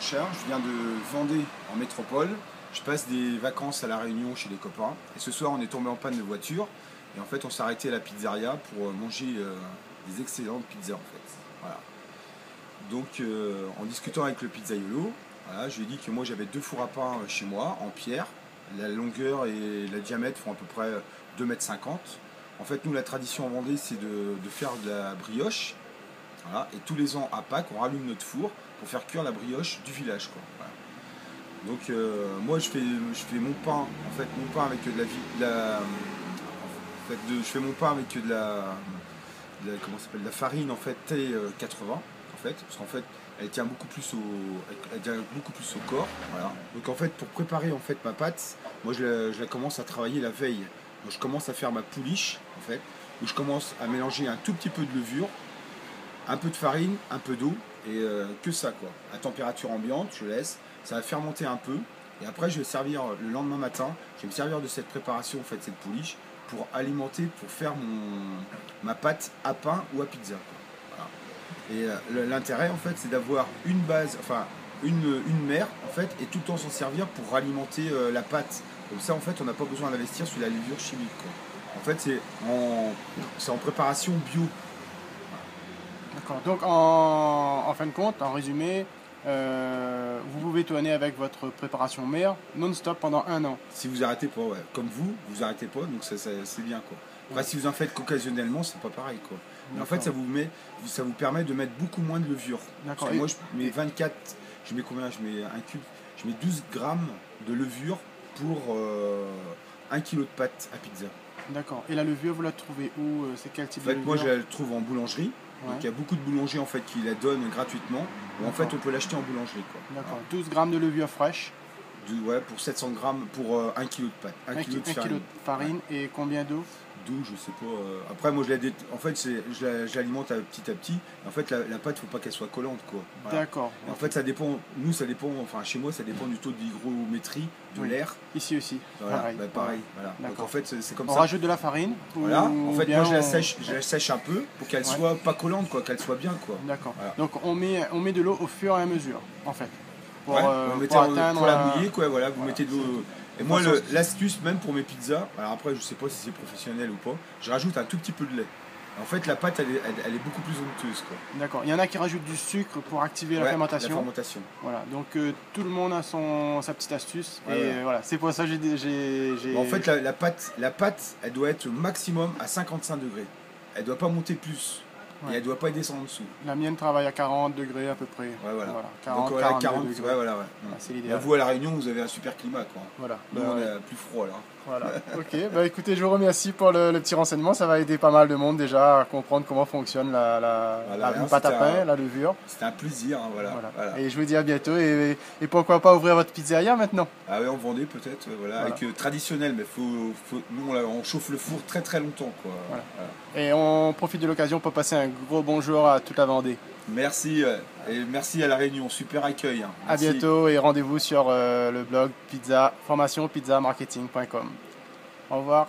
Blanchard, je viens de Vendée en métropole. Je passe des vacances à La Réunion chez des copains. Et ce soir, on est tombé en panne de voiture. Et en fait, on s'est arrêté à la pizzeria pour manger des excellentes pizzas en fait. Voilà. Donc, en discutant avec le pizzaiolo, voilà, je lui ai dit que moi j'avais 2 fours à pain chez moi en pierre. La longueur et le diamètre font à peu près 2,50 m. En fait, nous, la tradition en Vendée, c'est de faire de la brioche. Voilà. Et tous les ans, à Pâques, on rallume notre four pour faire cuire la brioche du village, quoi. Voilà. Donc, moi, je fais mon pain, en fait, mon pain avec je fais mon pain avec comment ça s'appelle, de la farine, en fait, T80, en fait, parce qu'en fait, elle tient beaucoup plus au corps. Voilà. Donc, en fait, pour préparer en fait ma pâte, moi, je la commence à travailler la veille. Donc, je commence à faire ma pouliche, en fait, où je commence à mélanger un tout petit peu de levure, un peu de farine, un peu d'eau, et que ça, quoi. À température ambiante, je laisse, ça va fermenter un peu, et après je vais servir le lendemain matin, je vais me servir de cette préparation, en fait, cette pouliche, pour alimenter, pour faire ma pâte à pain ou à pizza, quoi. Voilà. Et l'intérêt, en fait, c'est d'avoir une base, enfin, une mère, en fait, et tout le temps s'en servir pour alimenter la pâte. Comme ça, en fait, on n'a pas besoin d'investir sur la levure chimique, quoi. En fait, c'est en préparation bio. D'accord. Donc, en fin de compte, en résumé, vous pouvez tourner avec votre préparation mère non-stop pendant 1 an. Si vous arrêtez pas, ouais. Comme vous arrêtez pas, donc c'est bien, quoi. Enfin, si vous en faites qu'occasionnellement, c'est pas pareil, quoi. Mais en fait, ça vous permet de mettre beaucoup moins de levure. D'accord. Moi, je mets 24, je mets combien? Je mets un cube, je mets 12 grammes de levure pour 1 kg de pâte à pizza. D'accord. Et la levure, vous la trouvez où? C'est quel type En fait, de levure? moi, je la trouve en boulangerie. Ouais. Donc, il y a beaucoup de boulangers en fait, qui la donnent gratuitement. Ou en fait, on peut l'acheter en boulangerie, quoi. D'accord. Voilà. 12 grammes de levure fraîche. Ouais, pour 700 grammes, pour 1 kg de pâte. 1 kg de 1 kg de farine et combien d'eau? D'eau, je sais pas. Après, moi, en fait, je l'alimente petit à petit. En fait, la pâte, faut pas qu'elle soit collante, quoi. Voilà. D'accord. En fait, ça dépend. Nous, ça dépend. Enfin, chez moi, ça dépend du taux d'hygrométrie de l'air. Ici aussi. Voilà. Pareil. Bah, pareil. Voilà. Donc, en fait, c'est comme ça. On rajoute de la farine. Voilà. En fait, moi, je la sèche un peu pour qu'elle soit pas collante, quoi. Qu'elle soit bien, quoi. D'accord. Voilà. Donc, on met de l'eau au fur et à mesure, en fait. Pour la mouiller, quoi. Voilà. Vous mettez de l'eau. Et moi, l'astuce, même pour mes pizzas, alors après, je sais pas si c'est professionnel ou pas, je rajoute un tout petit peu de lait. En fait, la pâte, elle est beaucoup plus onctueuse, quoi. D'accord. Il y en a qui rajoutent du sucre pour activer la fermentation. La fermentation. Voilà. Donc, tout le monde a sa petite astuce. Ouais, et voilà. C'est pour ça que j'ai... En fait, la pâte, elle doit être au maximum à 55 degrés. Elle doit pas monter plus. Ouais. Et elle doit pas descendre en dessous. La mienne travaille à 40 degrés à peu près. Ouais, voilà. 40, donc, 40 degrés. Ouais, voilà. C'est l'idéal. Vous, à La Réunion, vous avez un super climat, quoi. Voilà. Nous, on est plus froid, là. Voilà. Ok. Bah, écoutez, je vous remercie pour le petit renseignement. Ça va aider pas mal de monde déjà à comprendre comment fonctionne la pâte à pain, la levure. C'était un plaisir, hein, voilà. Et je vous dis à bientôt. Et pourquoi pas ouvrir votre pizzeria maintenant? Ah oui, on vendait peut-être, voilà. Avec traditionnel, mais nous, on chauffe le four très très longtemps, quoi. Voilà. Et on profite de l'occasion pour passer un gros bonjour à toute la Vendée. Merci, et merci à La Réunion, super accueil. Hein. À bientôt et rendez-vous sur le blog formationpizzamarketing.com. Au revoir.